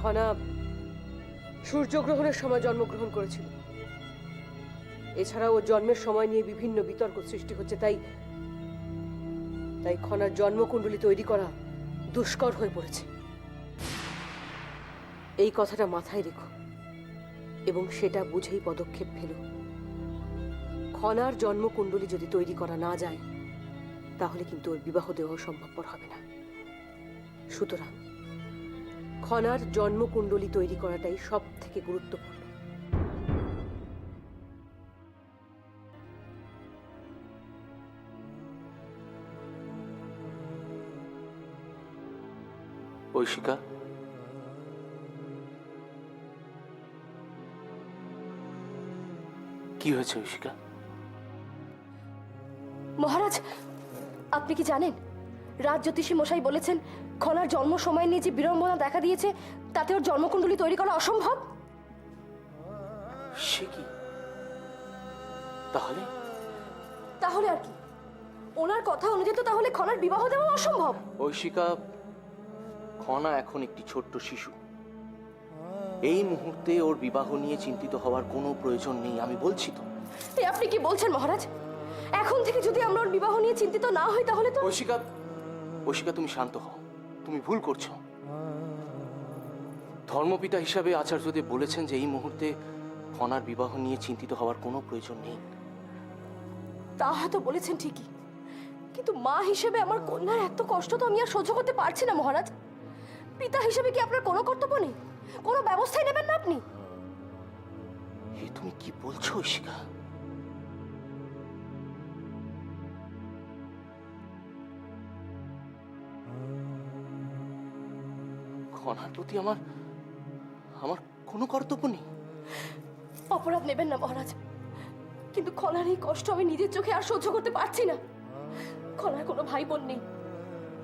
খনা সূর্যগ্রহণের সময় জন্মগ্রহণ করেছিল। এছাড়াও ওর জন্মের সময় নিয়ে বিভিন্ন বিতর্ক সৃষ্টি হচ্ছে, তাই তাই খনার জন্মকুণ্ডলী তৈরি করা দুষ্কর হয়ে পড়েছে। এই কথাটা মাথায় রেখো এবং সেটা বুঝেই পদক্ষেপ ফেলো। খনার জন্মকুণ্ডলী যদি তৈরি করা না যায় তাহলে কিন্তু ওর বিবাহ দেওয়া সম্ভবপর হবে না। সুতরাং খনার জন্মকুণ্ডলী তৈরি করাটাই সব থেকে গুরুত্বপূর্ণ। ঐশিকা, কি হয়েছে ঐশিকা? মহারাজ, আপনি কি জানেন রাজ জ্যোতিষী মশাই বলেছেন খনার জন্ম সময় নিয়ে যে বিড়ম্বনা দেখা দিয়েছে তাতে ওর জন্মকুণ্ডলী তৈরি করা অসম্ভব। সে কি? তাহলে তাহলে আর কি? ওনার কথা অনুযায়ী তো তাহলে খনার বিবাহ দেওয়া অসম্ভব। ঐশিকা, খনা এখন একটি ছোট্ট শিশু। এই মুহূর্তে ওর বিবাহ নিয়ে চিন্তিত হওয়ার কোনো প্রয়োজন নেই, আমি বলছি তো। আপনি কি বলছেন মহারাজ? এখন থেকে যদি আমরা ওর বিবাহ নিয়ে চিন্তিত না হই তাহলে তো... ঐশিকা, ঐশিকা, তুমি শান্ত হও। তুমি ভুল করছো। ধর্মপিতা হিসাবে আচার্যদেব বলেছেন যে এই মুহূর্তে খনার বিবাহ নিয়ে চিন্তিত হওয়ার কোনো প্রয়োজন নেই। তা হয়তো বলেছেন ঠিকই, কিন্তু মা হিসেবে আমার কন্যার এত কষ্ট তো আমি আর সহ্য করতে পারছি না মহারাজ। পিতা হিসেবে কি আপনার কোনো কর্তব্য নেই? কোনো ব্যবস্থাই নেবেন না আপনি? এ তুমি কি বলছো ঐশিকা? খনার প্রতি আমার আমার কোনো কর্তব্য নেই? অপরাধ নেবেন না মহারাজ, কিন্তু খনার এই কষ্ট আমি নিজের চোখে আর সহ্য করতে পারছি না। খনার কোনো ভাই বোন নেই।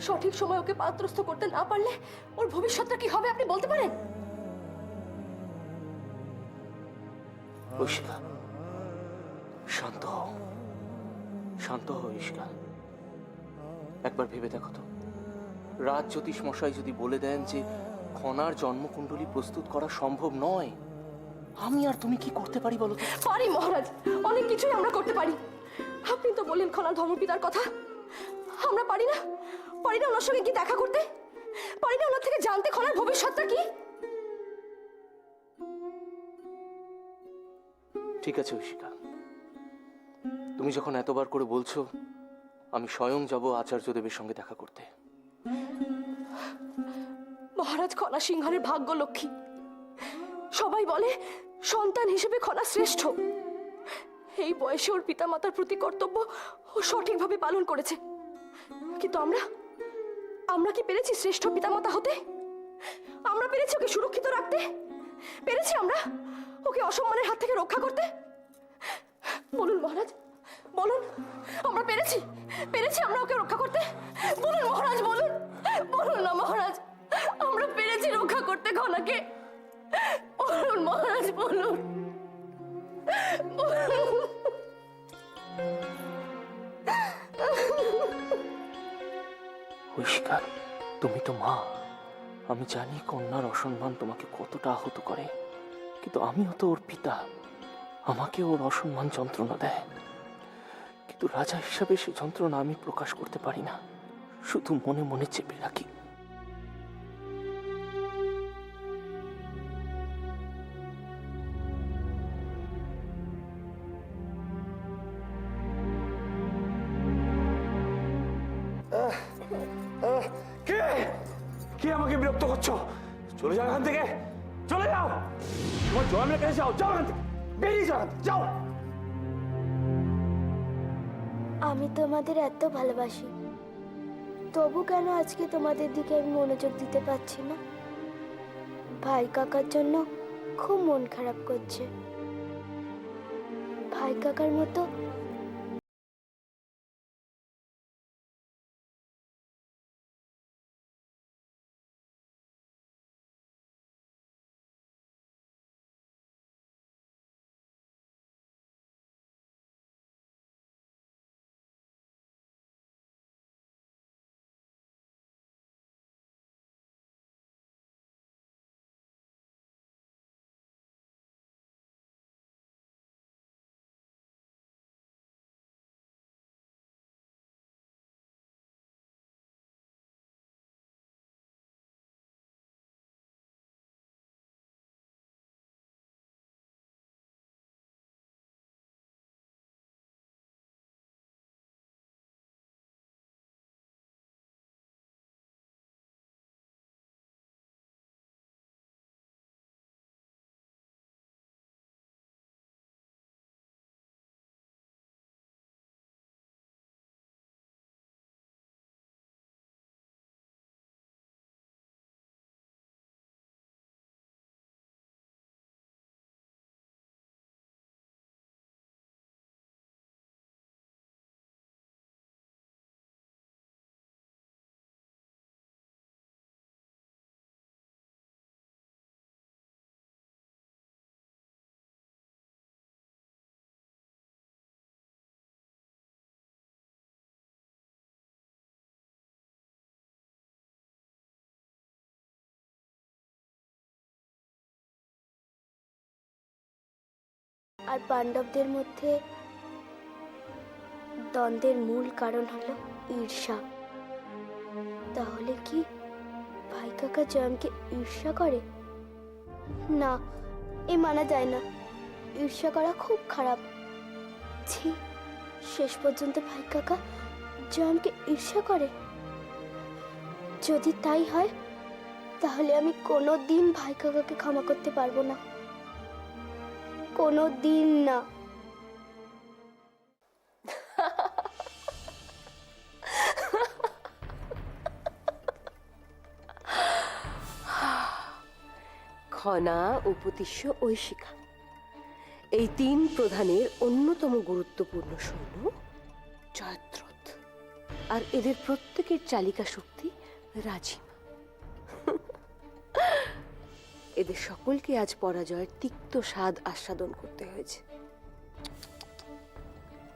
সঠিক সময় ওকে পাত্রস্থ করতে না পারলে ওর ভবিষ্যৎটা কি হবে আপনি বলতে পারেন? ঐশিকা, শান্ত হও, শান্ত হও ঐশিকা। একবার ভেবে দেখো তো, রাজ জ্যোতিষ মশাই যদি বলে দেন যে খনার জন্মকুণ্ডলী প্রস্তুত করা সম্ভব নয়, আমি আর তুমি কি করতে পারি বলো তো? পারি মহারাজ, অনেক কিছুই আমরা করতে পারি। আপনি তো বললেন খনার ধর্মপিতার কথা। আমরা পারি না? পারি না ওনার সঙ্গে কি দেখা করতে? পারি না ওনার থেকে জানতে খনার ভবিষ্যৎটা কি? ঠিক আছে ঐশিকা, তুমি যখন এতবার করে বলছো, আমি স্বয়ং যাব আচার্যদেবের সঙ্গে দেখা করতে। মহারাজ, খনা সিংহারের ভাগ্য লক্ষ্মী। সবাই বলে সন্তান হিসেবে খনা শ্রেষ্ঠ। এই বয়সে ওর পিতামাতার প্রতি কর্তব্য ও সঠিকভাবে পালন করেছে, কিন্তু আমরা কি পেরেছি শ্রেষ্ঠ পিতামাতা হতে? আমরা পেরেছি ওকে সুরক্ষিত রাখতে? পেরেছি আমরা ওকে অসম্মানের হাত থেকে রক্ষা করতে? বলুন মহারাজ, বলুন, আমরা পেরেছি? পেরেছি আমরা ওকে রক্ষা করতে? বলুন মহারাজ, বলুন, বলুন না মহারাজ, আমরা পেরেছি রক্ষা করতে খনাকে? বলুন মহারাজ, বলুন। ঐশিকা, তুমি তো মা। আমি জানি কন্যার অসম্মান তোমাকে কতটা আহত করে, কিন্তু আমিও তো ওর পিতা। আমাকে ওর অসম্মান যন্ত্রণা দেয়, কিন্তু রাজা হিসাবে সে যন্ত্রণা আমি প্রকাশ করতে পারি না, শুধু মনে মনে চেপে রাখি। কে কে আমাকে বিরক্ত করছো? চলে যাও এখান থেকে, চলে যাও। তোমার জয়ের কাছে যাও, যাও এখান থেকে, বেরিয়ে যাও, যাও। আমি তোমাদের এত ভালোবাসি, তবু কেন আজকে তোমাদের দিকে আমি মনোযোগ দিতে পারছি না? ভাই কাকার জন্য খুব মন খারাপ করছে। ভাই কাকার মতো আর পাণ্ডবদের মধ্যে দ্বন্দ্বের মূল কারণ হলো ঈর্ষা। তাহলে কি ভাই কাকা জয়মকে ঈর্ষা করে? না, এ মানা যায় না। ঈর্ষা করা খুব খারাপ। ছি, শেষ পর্যন্ত ভাই কাকা জয়মকে ঈর্ষা করে। যদি তাই হয় তাহলে আমি কোনো দিন ভাই কাকাকে ক্ষমা করতে পারবো না, কোনো দিন না। খনা, উপতিষ্য, ঐশিকা, এই তিন প্রধানের অন্যতম গুরুত্বপূর্ণ সৈন্য জয়দ্রথ, আর এদের প্রত্যেকের চালিকা শক্তি রাজিমা। এদের সকলকে আজ পরাজয়ের তিক্ত স্বাদ আস্বাদন করতে হয়েছে।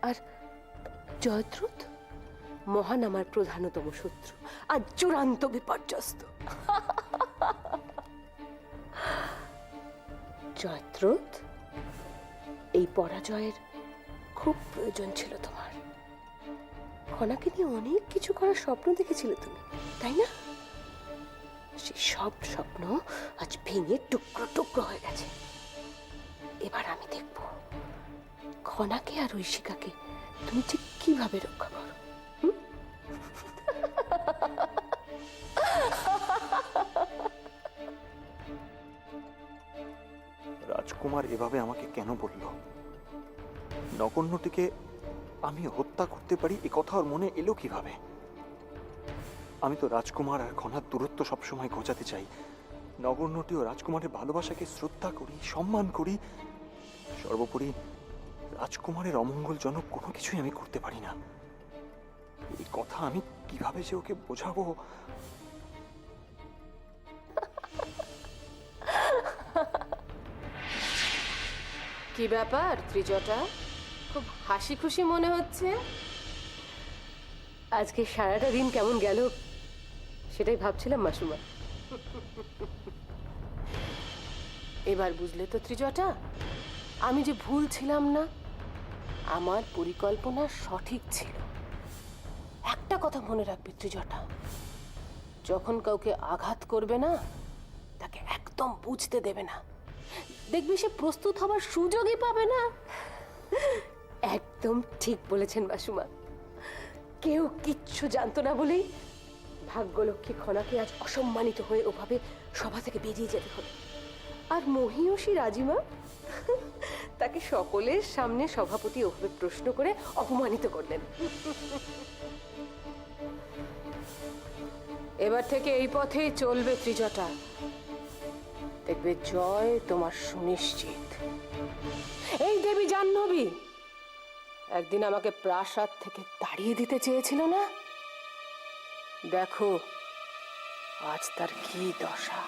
আর জয়দ্রথ মহান আমার প্রধানতম শত্রু আর চূড়ান্ত বিপর্যস্ত। জয়দ্রথ, এই পরাজয়ের খুব প্রয়োজন ছিল তোমার। খনাকে নিয়ে অনেক কিছু করার স্বপ্ন দেখেছিলে তুমি, তাই না? সেই সব স্বপ্ন আজ ভেঙে টুকরো টুকরো হয়ে গেছে। এবার আমি দেখব খনাকে আর ঐশিকাকে তুমি ঠিক কিভাবে রক্ষা করো। রাজকুমার এভাবে আমাকে কেন বলল? নগণ্যটিকে আমি হত্যা করতে পারি এ কথা ওর মনে এলো কিভাবে? আমি তো রাজকুমার আর খনার দূরত্ব সবসময় ঘোচাতে চাই। নগণ্যটি ও রাজকুমারের ভালোবাসাকে শ্রদ্ধা করি, সম্মান করি। সর্বোপরি রাজকুমারের অমঙ্গলজনক কোনো কিছুই আমি করতে পারি না। এই কথা আমি কিভাবে যে ওকে বোঝাবো? কি ব্যাপার ত্রিজটা, খুব হাসি খুশি মনে হচ্ছে? আজকে সারাটা দিন কেমন গেল সেটাই ভাবছিলাম মাসুমা। এবার বুঝলে তো ত্রিজটা, আমি যে ভুল ছিলাম না, আমার পরিকল্পনা সঠিক ছিল। একটা কথা মনে রাখবে ত্রিজটা, যখন কাউকে আঘাত করবে না তাকে একদম বুঝতে দেবে না। দেখবি সে প্রস্তুত হবার সুযোগই পাবে না। একদম ঠিক বলেছেন মাসুমা। কেউ কিচ্ছু জানতো না বলেই ভাগ্যলক্ষ্মী খনাকে আজ অসম্মানিত হয়ে ওভাবে সভা থেকে বেরিয়ে যেতে হলো। আর মহিয়সী রাজিমা তাকে সকলের সামনে সভাপতি ওভাবে প্রশ্ন করে অপমানিত করলেন। এবার থেকে এই পথেই চলবে ত্রিজটা, দেখবে জয় তোমার সুনিশ্চিত। এই দেবী জাহ্নবী একদিন আমাকে প্রাসাদ থেকে তাড়িয়ে দিতে চেয়েছিল না? দেখো আজ তার কি দশা।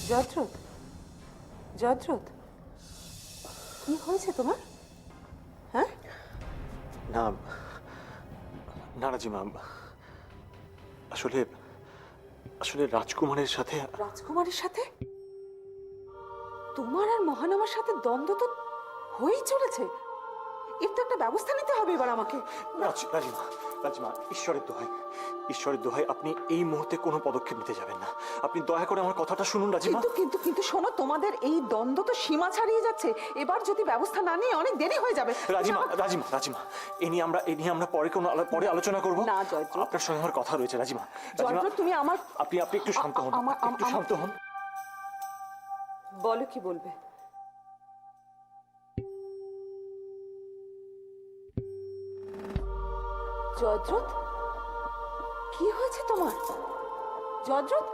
জয়দ্রথ, জয়দ্রথ, কি হয়েছে তোমার? হ্যাঁ? না না রাজিমা, আসলে আসলে রাজকুমারের সাথে রাজকুমারের সাথে তোমার আর মহানামার সাথে দ্বন্দ্ব তো হয়েই চলেছে। এর তো একটা ব্যবস্থা নিতে হবে এবার আমাকে। রাজিমা, রাজিমা, ঈশ্বরের দোহাই, ঈশ্বরের দোহাই, আপনি এই মুহূর্তে কোনো পদক্ষেপ নিতে যাবেন না। আপনি দয়া করে আমার কথাটা শুনুন রাজিমা। কিন্তু কিন্তু কিন্তু শোনো, তোমাদের এই দ্বন্দ্ব তো সীমা ছাড়িয়ে যাচ্ছে। এবার যদি ব্যবস্থা না নিয়ে অনেক দেরি হয়ে যাবে। রাজিমা, রাজিমা, রাজিমা, এ নিয়ে আমরা পরে আলোচনা করব। না জয়দ্রথ, আপনার সঙ্গে আমার কথা রয়েছে রাজিমা। রাজিমা, জয়দ্রথ তুমি আমার আপনি একটু শান্ত হন, একটু শান্ত হন। বলো কি বলবে। জয়দ্রথ, কি হয়েছে তোমার? জয়দ্রথ,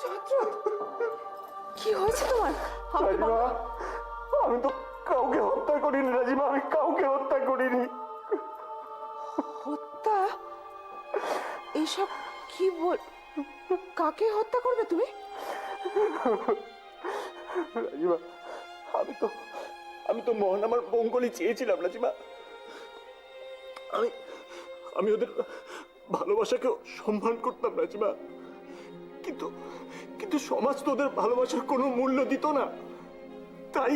জয়দ্রথ, কি হয়েছে তোমার? রাজিমা, আমি তো কাউকে হত্যা করিনি রাজিমা, আমি কাউকে হত্যা করিনি। হত্যা? এসব কি বল? কাকে হত্যা করবে তুমি? রাজিমা, আমি তো মহান আমার মঙ্গলই চেয়েছিলাম রাজিমা। আমি আমি ওদের ভালোবাসাকে সম্মান করতাম রাজিমা, কিন্তু কিন্তু সমাজ তো ওদের ভালোবাসার কোনো মূল্য দিত না। তাই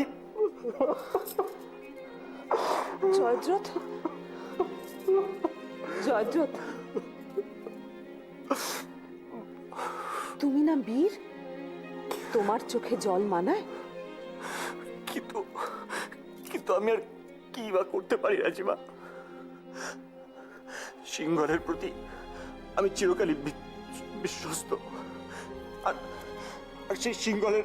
জয়দ্রথ, জয়দ্রথ, তুমি না বীর? তোমার চোখে জল মানায়? কিন্তু কিন্তু আমি আর কি বা করতে পারি রাজিমা? সিংহলের প্রতি আমি চিরকালই বিশ্বস্ত, আর আর সেই সিংহলের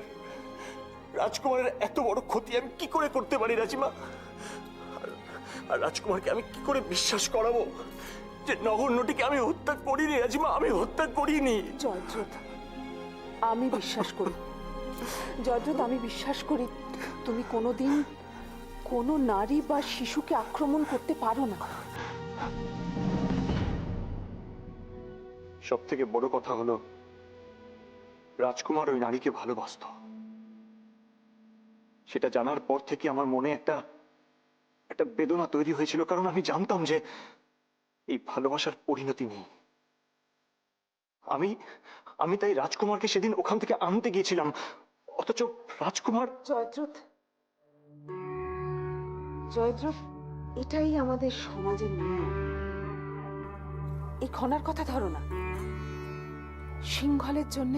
রাজকুমারের এত বড় ক্ষতি আমি কি করে করতে পারি রাজিমা? আর রাজকুমারকে আমি কি করে বিশ্বাস করাবো যে নগণ্যটিকে আমি হত্যা করিনি রাজিমা, আমি হত্যা করিনি। জয়দ্রথ, আমি বিশ্বাস করি, জয়দ্রথ, আমি বিশ্বাস করি তুমি কোনোদিন কোনো নারী বা শিশুকে আক্রমণ করতে পারো না। সব থেকে বড় কথা হলো রাজকুমার ওই নারীকে ভালোবাসত। সেটা জানার পর থেকে আমার মনে একটা বেদনা তৈরি হয়েছিল, কারণ আমি জানতাম যে এই ভালোবাসার পরিণতি নেই। আমি তাই রাজকুমারকে সেদিন ওখান থেকে আনতে গিয়েছিলাম, অথচ রাজকুমার। জয়দ্রথ, জয়দ্রথ, এটাই আমাদের সমাজের নিয়ম। এই খনার কথা ধরো না, সিংহলের জন্য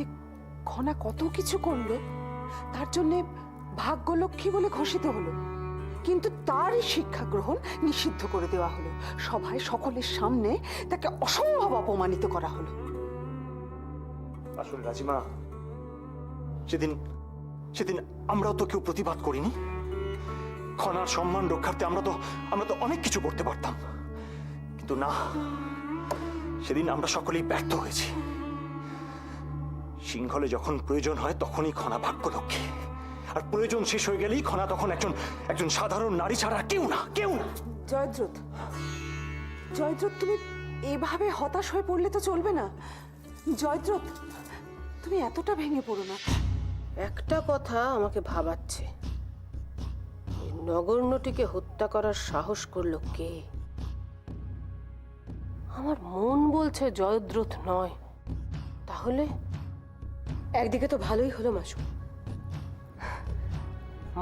খনা কত কিছু করলো, তার জন্য ভাগ্যলক্ষ্মী বলে ঘোষিত হলো, কিন্তু তারই শিক্ষা গ্রহণ নিষিদ্ধ করে দেওয়া হলো। সভায় সকলের সামনে তাকে অসম্ভব অপমানিত করা হলো। আসলে রাজিমা, সেদিন সেদিন আমরাও তো কেউ প্রতিবাদ করিনি। খনার সম্মান রক্ষার্থে আমরা তো অনেক কিছু করতে পারতাম, কিন্তু না, সেদিন আমরা সকলেই ব্যর্থ হয়েছি। সিংহলে যখন প্রয়োজন হয় তখনই খনা ভাগ্যলক্ষ্মী, আর প্রয়োজন শেষ হয়ে গেলেই খনা তখন একজন সাধারণ নারী ছাড়া কেউ না, কেউ না। জয়দ্রথ, জয়দ্রথ, তুমি এভাবে হতাশ হয়ে পড়লে তো চলবে না। জয়দ্রথ, তুমি এতটা ভেঙে পড়ো না। একটা কথা আমাকে ভাবাচ্ছে, এই নগণ্যটিকে হত্যা করার সাহস করলো কে? আমার মন বলছে জয়দ্রথ নয়। তাহলে একদিকে তো ভালোই হলো মাসু,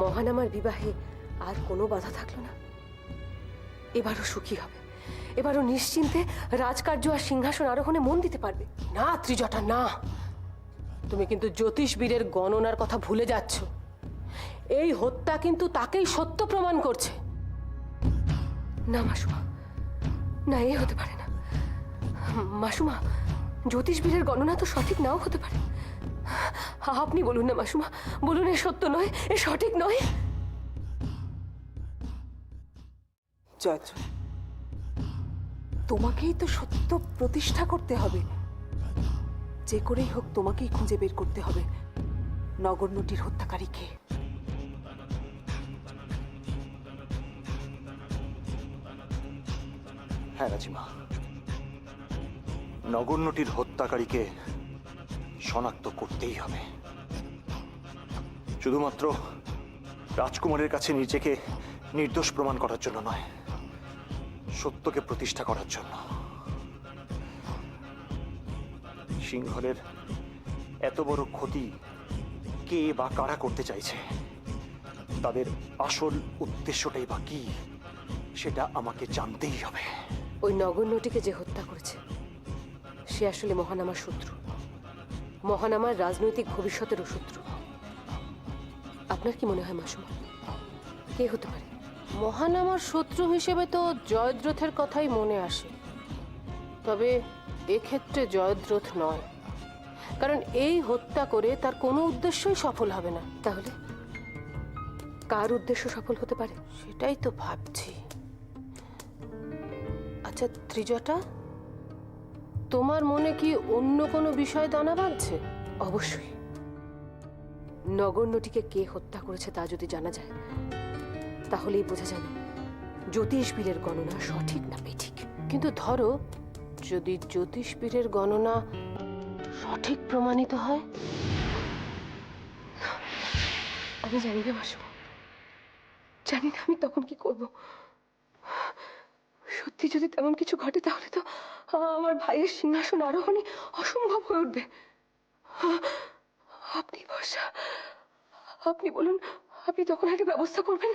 মহানামার বিবাহে আর কোনো বাধা থাকলো না। এবারও সুখী হবে, এবারও নিশ্চিন্তে রাজকার্য আর সিংহাসন আরোহণে মন দিতে পারবে। না ত্রিজটা, না, তুমি কিন্তু জ্যোতিষবীরের গণনার কথা ভুলে যাচ্ছ। এই হত্যা কিন্তু তাকেই সত্য প্রমাণ করছে। না মাসুমা, না, এ হতে পারে না। মাসুমা, জ্যোতিষবীরের গণনা তো সঠিক নাও হতে পারে। আপনি বলুন না মাসুমা, বলুন এ সত্য নয়, এ সঠিক নয়। জয়দ্রথ, তোমাকেই তো সত্য প্রতিষ্ঠা করতে হবে। যে করেই হোক তোমাকেই খুঁজে বের করতে হবে নগণ্যটির হত্যাকারী কে। হ্যাঁ রাজিমা, নগণ্যটির হত্যাকারীকে শনাক্ত করতেই হবে। শুধুমাত্র রাজকুমারের কাছে নিজেকে নির্দোষ প্রমাণ করার জন্য নয়, সত্যকে প্রতিষ্ঠা করার জন্য। সিংহলের এত বড় ক্ষতি কে বা কারা করতে চাইছে, তাদের আসল উদ্দেশ্যটাই বা কি, সেটা আমাকে জানতেই হবে। ওই নগণ্যটিকে যে হত্যা করেছে সে আসলে মহানামার শত্রু, মহানামার রাজনৈতিক ভবিষ্যতেরও শত্রু। আপনার কি মনে হয় মাসুমা, কে হতে পারে? মহানামার শত্রু হিসেবে তো জয়দ্রথের কথাই মনে আসে, তবে এক্ষেত্রে জয়দ্রথ নয়, কারণ এই হত্যা করে তার কোনো উদ্দেশ্যই সফল হবে না। তাহলে কার উদ্দেশ্য সফল হতে পারে সেটাই তো ভাবছি। আচ্ছা ত্রিজটা, তোমার মনে কি অন্য কোনো বিষয় দানা বাঁধছে? অবশ্যই নগণ্যটিকে কে হত্যা করেছে তা যদি জানা যায়, তাহলেই বোঝা যাবে জ্যোতিষবীরের গণনা সঠিক না বেঠিক। কিন্তু ধরো যদি জ্যোতিষবীরের গণনা সঠিক প্রমাণিত হয়, আমি জানি না মাসু, জানি না আমি তখন কি করব। সত্যি যদি তেমন কিছু ঘটে তাহলে তো আমার ভাইয়ের সিংহাসন আরোহণই অসম্ভব হয়ে উঠবে। আপনি ভরসা, আপনি বলুন, আপনি তখন একটা ব্যবস্থা করবেন।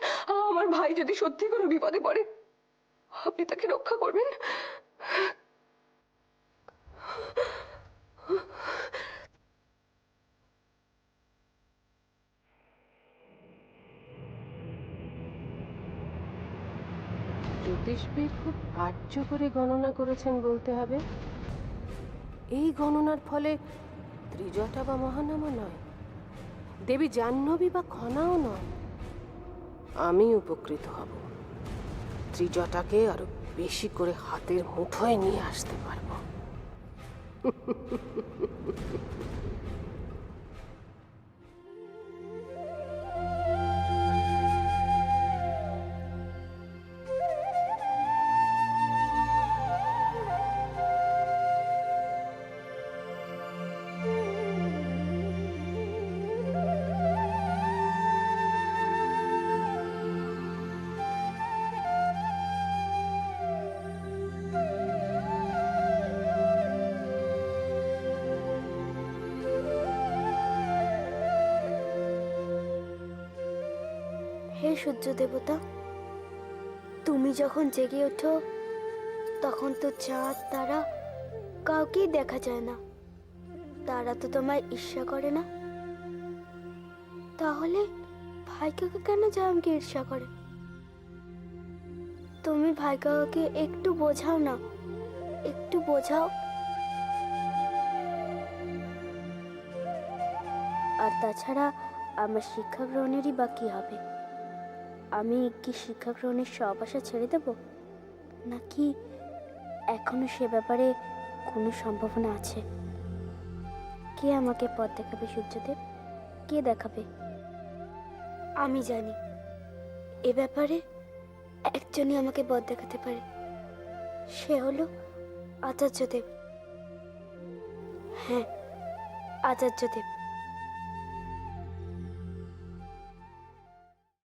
আমার ভাই যদি সত্যি কোনো বিপদে পড়ে আপনি তাকে রক্ষা করবেন। জ্যোতিষবিদ খুব কার্য করে গণনা করেছেন বলতে হবে। এই গণনার ফলে ত্রিজটা বা মহানামা নয়, দেবী জাহ্নবী বা খনাও নয়, আমি উপকৃত হব। ত্রিজটাকে আরো বেশি করে হাতের মুঠোয় নিয়ে আসতে পারবো। হে সূর্য দেবতা, তুমি যখন জেগে ওঠো তখন তো চাঁদ তারা কাউকেই দেখা যায় না। তারা তো তোমায় ঈর্ষা করে না, তাহলে ভাই কাকা কেন জামকে ঈর্ষা করে? তুমি ভাই কাকাকে একটু বোঝাও না, একটু বোঝাও। আর তাছাড়া আমার শিক্ষা গ্রহণেরই বা কি হবে? আমি কি শিক্ষা গ্রহণের সব আশা ছেড়ে দেব, নাকি এখনো সে ব্যাপারে কোনো সম্ভাবনা আছে? কে আমাকে পথ দেখাবে সূর্যদেব? কে দেখাবে? আমি জানি এ ব্যাপারে একজনই আমাকে পথ দেখাতে পারে, সে হলো আচার্যদেব। হ্যাঁ, আচার্যদেব।